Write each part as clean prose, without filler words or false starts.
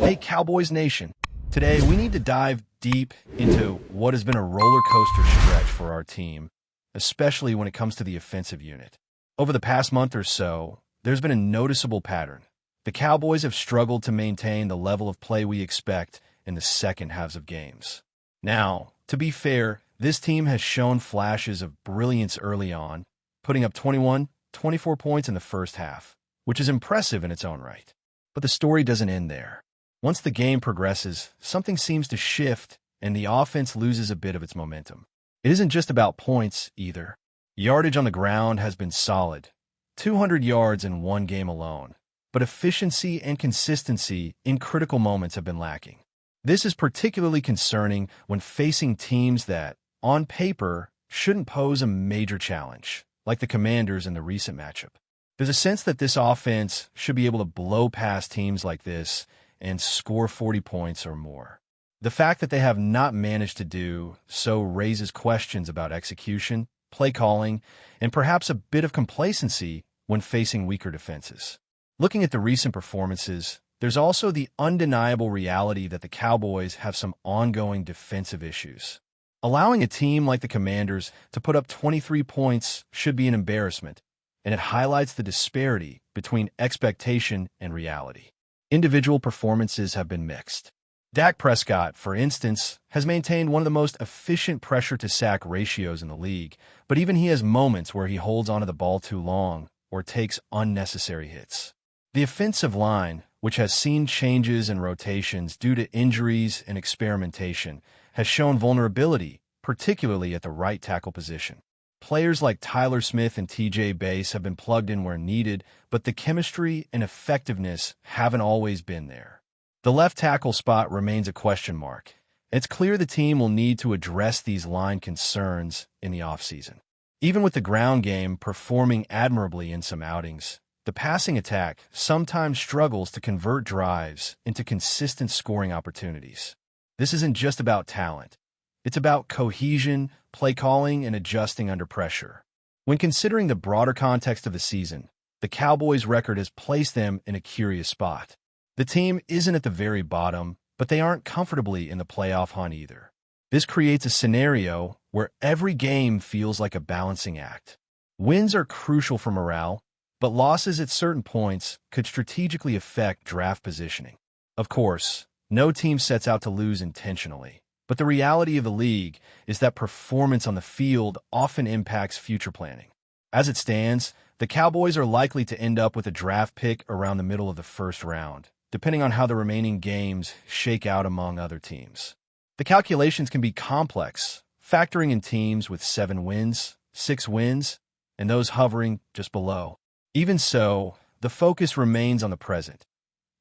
Hey, Cowboys Nation. Today, we need to dive deep into what has been a roller coaster stretch for our team, especially when it comes to the offensive unit. Over the past month or so, there's been a noticeable pattern. The Cowboys have struggled to maintain the level of play we expect in the second halves of games. Now, to be fair, this team has shown flashes of brilliance early on, putting up 21, 24 points in the first half, which is impressive in its own right. But the story doesn't end there. Once the game progresses, something seems to shift and the offense loses a bit of its momentum. It isn't just about points, either. Yardage on the ground has been solid, 200 yards in one game alone, but efficiency and consistency in critical moments have been lacking. This is particularly concerning when facing teams that, on paper, shouldn't pose a major challenge, like the Commanders in the recent matchup. There's a sense that this offense should be able to blow past teams like this and score 40 points or more. The fact that they have not managed to do so raises questions about execution, play calling, and perhaps a bit of complacency when facing weaker defenses. Looking at the recent performances, there's also the undeniable reality that the Cowboys have some ongoing defensive issues. Allowing a team like the Commanders to put up 23 points should be an embarrassment, and it highlights the disparity between expectation and reality. Individual performances have been mixed. Dak Prescott, for instance, has maintained one of the most efficient pressure-to-sack ratios in the league, but even he has moments where he holds onto the ball too long or takes unnecessary hits. The offensive line, which has seen changes and rotations due to injuries and experimentation, has shown vulnerability, particularly at the right tackle position. Players like Tyler Smith and TJ Bass have been plugged in where needed, but the chemistry and effectiveness haven't always been there. The left tackle spot remains a question mark. It's clear the team will need to address these line concerns in the offseason. Even with the ground game performing admirably in some outings, the passing attack sometimes struggles to convert drives into consistent scoring opportunities. This isn't just about talent. It's about cohesion, play calling, and adjusting under pressure. When considering the broader context of the season, the Cowboys' record has placed them in a curious spot. The team isn't at the very bottom, but they aren't comfortably in the playoff hunt either. This creates a scenario where every game feels like a balancing act. Wins are crucial for morale, but losses at certain points could strategically affect draft positioning. Of course, no team sets out to lose intentionally. But the reality of the league is that performance on the field often impacts future planning. As it stands, the Cowboys are likely to end up with a draft pick around the middle of the first round, depending on how the remaining games shake out among other teams. The calculations can be complex, factoring in teams with 7 wins, 6 wins, and those hovering just below. Even so, the focus remains on the present,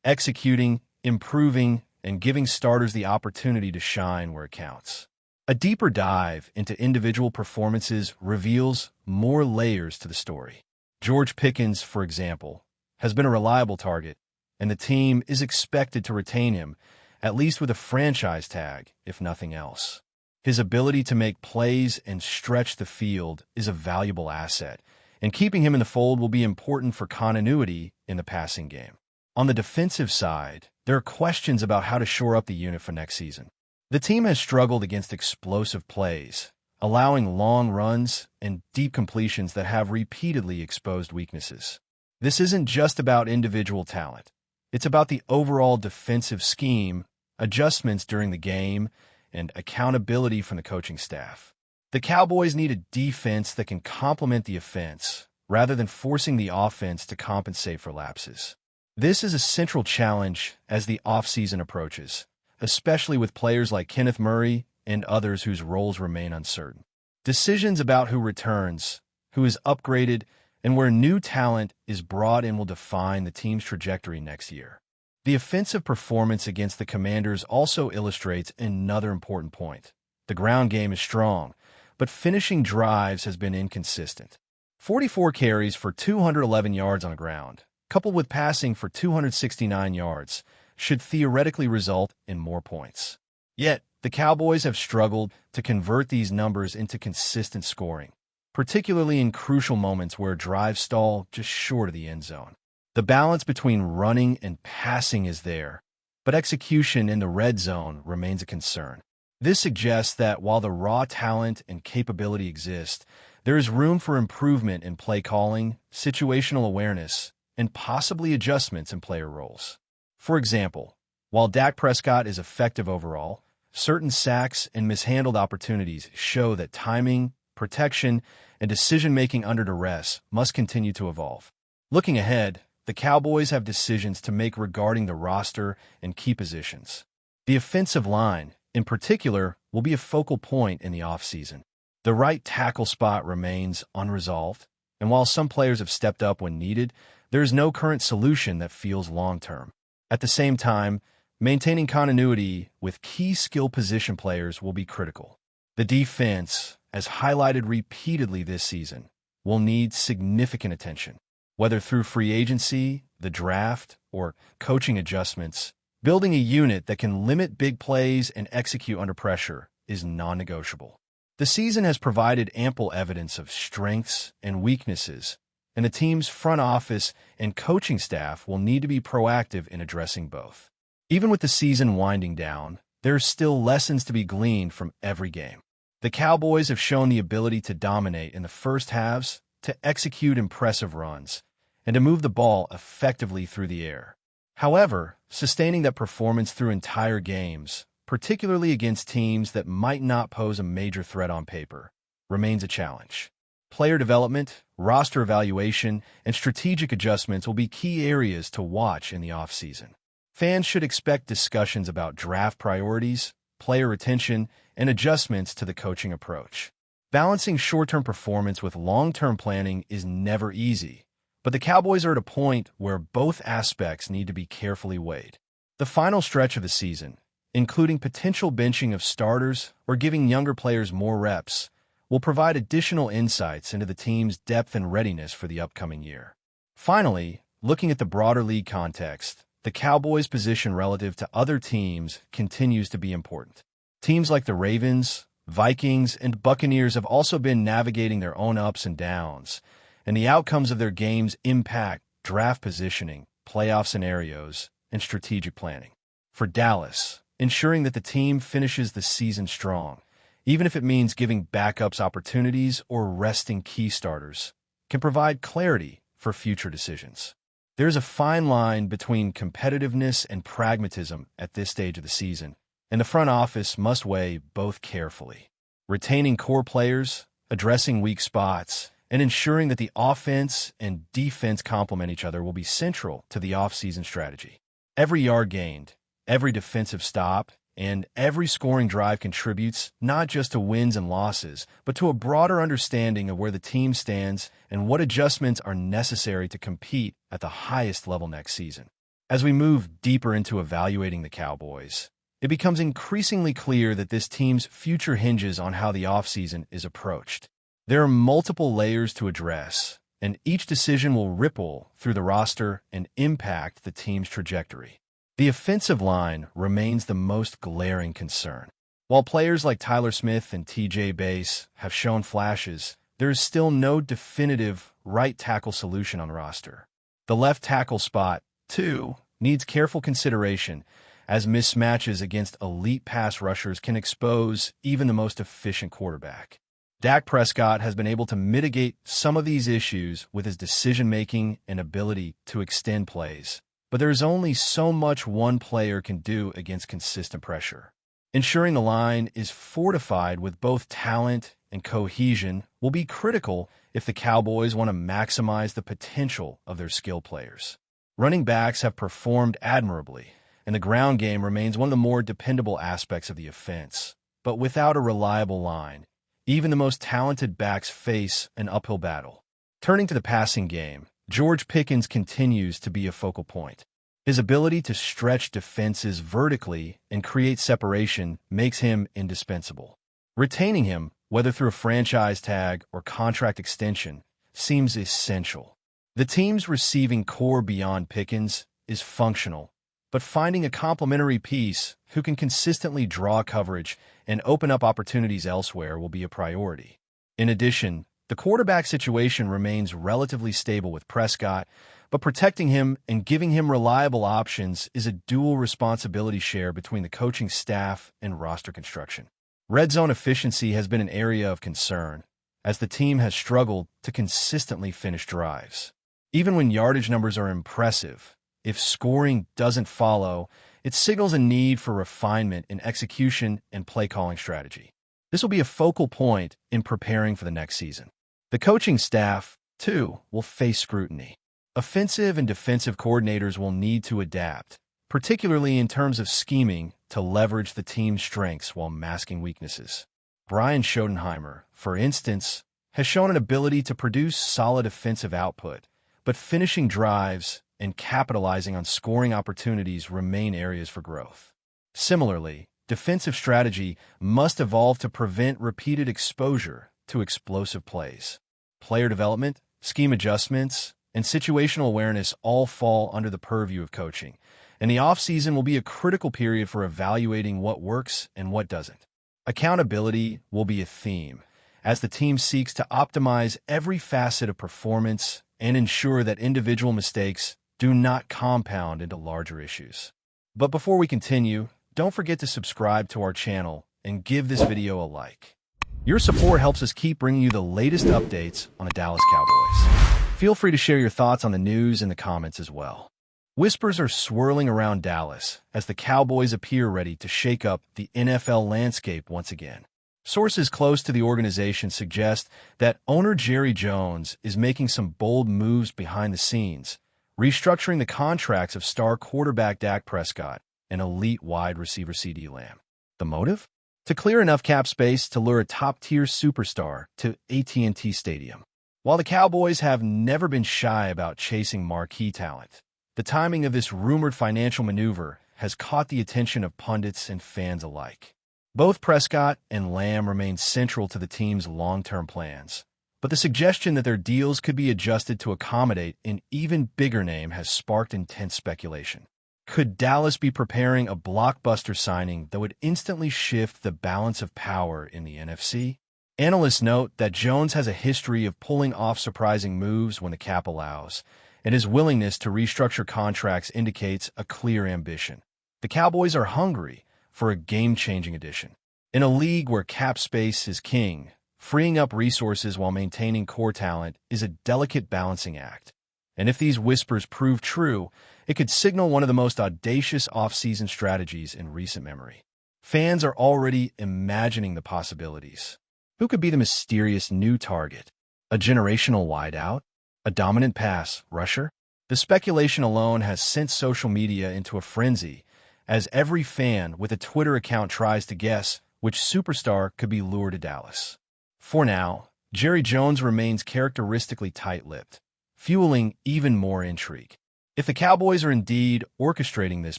executing, improving, and giving starters the opportunity to shine where it counts. A deeper dive into individual performances reveals more layers to the story. George Pickens, for example, has been a reliable target, and the team is expected to retain him, at least with a franchise tag, if nothing else. His ability to make plays and stretch the field is a valuable asset, and keeping him in the fold will be important for continuity in the passing game. On the defensive side, there are questions about how to shore up the unit for next season. The team has struggled against explosive plays, allowing long runs and deep completions that have repeatedly exposed weaknesses. This isn't just about individual talent. It's about the overall defensive scheme, adjustments during the game, and accountability from the coaching staff. The Cowboys need a defense that can complement the offense, rather than forcing the offense to compensate for lapses. This is a central challenge as the offseason approaches, especially with players like Kenneth Murray and others whose roles remain uncertain. Decisions about who returns, who is upgraded, and where new talent is brought in will define the team's trajectory next year. The offensive performance against the Commanders also illustrates another important point. The ground game is strong, but finishing drives has been inconsistent. 44 carries for 211 yards on the ground, coupled with passing for 269 yards, should theoretically result in more points. Yet, the Cowboys have struggled to convert these numbers into consistent scoring, particularly in crucial moments where drives stall just short of the end zone. The balance between running and passing is there, but execution in the red zone remains a concern. This suggests that while the raw talent and capability exist, there is room for improvement in play calling, situational awareness, and possibly adjustments in player roles. For example, while Dak Prescott is effective overall, certain sacks and mishandled opportunities show that timing, protection, and decision-making under duress must continue to evolve. Looking ahead, the Cowboys have decisions to make regarding the roster and key positions. The offensive line, in particular, will be a focal point in the offseason. The right tackle spot remains unresolved, and while some players have stepped up when needed, there is no current solution that feels long-term. At the same time, maintaining continuity with key skill position players will be critical. The defense, as highlighted repeatedly this season, will need significant attention. Whether through free agency, the draft, or coaching adjustments, building a unit that can limit big plays and execute under pressure is non-negotiable. The season has provided ample evidence of strengths and weaknesses, and the team's front office and coaching staff will need to be proactive in addressing both. Even with the season winding down, there are still lessons to be gleaned from every game. The Cowboys have shown the ability to dominate in the first halves, to execute impressive runs, and to move the ball effectively through the air. However, sustaining that performance through entire games, particularly against teams that might not pose a major threat on paper, remains a challenge. Player development, roster evaluation, and strategic adjustments will be key areas to watch in the offseason. Fans should expect discussions about draft priorities, player retention, and adjustments to the coaching approach. Balancing short-term performance with long-term planning is never easy, but the Cowboys are at a point where both aspects need to be carefully weighed. The final stretch of the season, including potential benching of starters or giving younger players more reps, will provide additional insights into the team's depth and readiness for the upcoming year. Finally, looking at the broader league context, the Cowboys' position relative to other teams continues to be important. Teams like the Ravens, Vikings, and Buccaneers have also been navigating their own ups and downs, and the outcomes of their games impact draft positioning, playoff scenarios, and strategic planning. For Dallas, ensuring that the team finishes the season strong, even if it means giving backups opportunities or resting key starters, can provide clarity for future decisions. There's a fine line between competitiveness and pragmatism at this stage of the season, and the front office must weigh both carefully. Retaining core players, addressing weak spots, and ensuring that the offense and defense complement each other will be central to the offseason strategy. Every yard gained, every defensive stop, and every scoring drive contributes not just to wins and losses, but to a broader understanding of where the team stands and what adjustments are necessary to compete at the highest level next season. As we move deeper into evaluating the Cowboys, it becomes increasingly clear that this team's future hinges on how the offseason is approached. There are multiple layers to address, and each decision will ripple through the roster and impact the team's trajectory. The offensive line remains the most glaring concern. While players like Tyler Smith and TJ Bass have shown flashes, there is still no definitive right tackle solution on the roster. The left tackle spot, too, needs careful consideration, as mismatches against elite pass rushers can expose even the most efficient quarterback. Dak Prescott has been able to mitigate some of these issues with his decision-making and ability to extend plays, but there is only so much one player can do against consistent pressure. Ensuring the line is fortified with both talent and cohesion will be critical if the Cowboys want to maximize the potential of their skill players. Running backs have performed admirably, and the ground game remains one of the more dependable aspects of the offense. But without a reliable line, even the most talented backs face an uphill battle. Turning to the passing game, George Pickens continues to be a focal point. His ability to stretch defenses vertically and create separation makes him indispensable. Retaining him, whether through a franchise tag or contract extension, seems essential. The team's receiving core beyond Pickens is functional, but finding a complementary piece who can consistently draw coverage and open up opportunities elsewhere will be a priority. In addition, The quarterback situation remains relatively stable with Prescott, but protecting him and giving him reliable options is a dual responsibility share between the coaching staff and roster construction. Red zone efficiency has been an area of concern, as the team has struggled to consistently finish drives. Even when yardage numbers are impressive, if scoring doesn't follow, it signals a need for refinement in execution and play-calling strategy. This will be a focal point in preparing for the next season. The coaching staff, too, will face scrutiny. Offensive and defensive coordinators will need to adapt, particularly in terms of scheming to leverage the team's strengths while masking weaknesses. Brian Schottenheimer, for instance, has shown an ability to produce solid offensive output, but finishing drives and capitalizing on scoring opportunities remain areas for growth. Similarly, defensive strategy must evolve to prevent repeated exposure to explosive plays. Player development, scheme adjustments, and situational awareness all fall under the purview of coaching, and the offseason will be a critical period for evaluating what works and what doesn't. Accountability will be a theme, as the team seeks to optimize every facet of performance and ensure that individual mistakes do not compound into larger issues. But before we continue, don't forget to subscribe to our channel and give this video a like. Your support helps us keep bringing you the latest updates on the Dallas Cowboys. Feel free to share your thoughts on the news in the comments as well. Whispers are swirling around Dallas as the Cowboys appear ready to shake up the NFL landscape once again. Sources close to the organization suggest that owner Jerry Jones is making some bold moves behind the scenes, restructuring the contracts of star quarterback Dak Prescott and elite wide receiver CeeDee Lamb. The motive? To clear enough cap space to lure a top-tier superstar to AT&T Stadium. While the Cowboys have never been shy about chasing marquee talent, the timing of this rumored financial maneuver has caught the attention of pundits and fans alike. Both Prescott and Lamb remain central to the team's long-term plans, but the suggestion that their deals could be adjusted to accommodate an even bigger name has sparked intense speculation. Could Dallas be preparing a blockbuster signing that would instantly shift the balance of power in the NFC? Analysts note that Jones has a history of pulling off surprising moves when the cap allows, and his willingness to restructure contracts indicates a clear ambition. The Cowboys are hungry for a game-changing addition. In a league where cap space is king, freeing up resources while maintaining core talent is a delicate balancing act. And if these whispers prove true, it could signal one of the most audacious offseason strategies in recent memory. Fans are already imagining the possibilities. Who could be the mysterious new target? A generational wideout? A dominant pass rusher? The speculation alone has sent social media into a frenzy, as every fan with a Twitter account tries to guess which superstar could be lured to Dallas. For now, Jerry Jones remains characteristically tight-lipped, fueling even more intrigue. If the Cowboys are indeed orchestrating this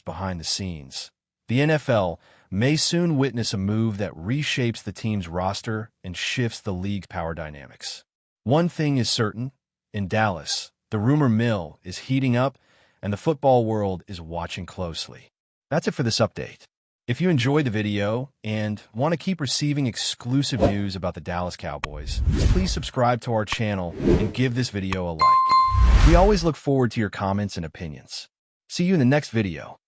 behind the scenes, the NFL may soon witness a move that reshapes the team's roster and shifts the league's power dynamics. One thing is certain, in Dallas, the rumor mill is heating up and the football world is watching closely. That's it for this update. If you enjoyed the video and want to keep receiving exclusive news about the Dallas Cowboys, please subscribe to our channel and give this video a like. We always look forward to your comments and opinions. See you in the next video.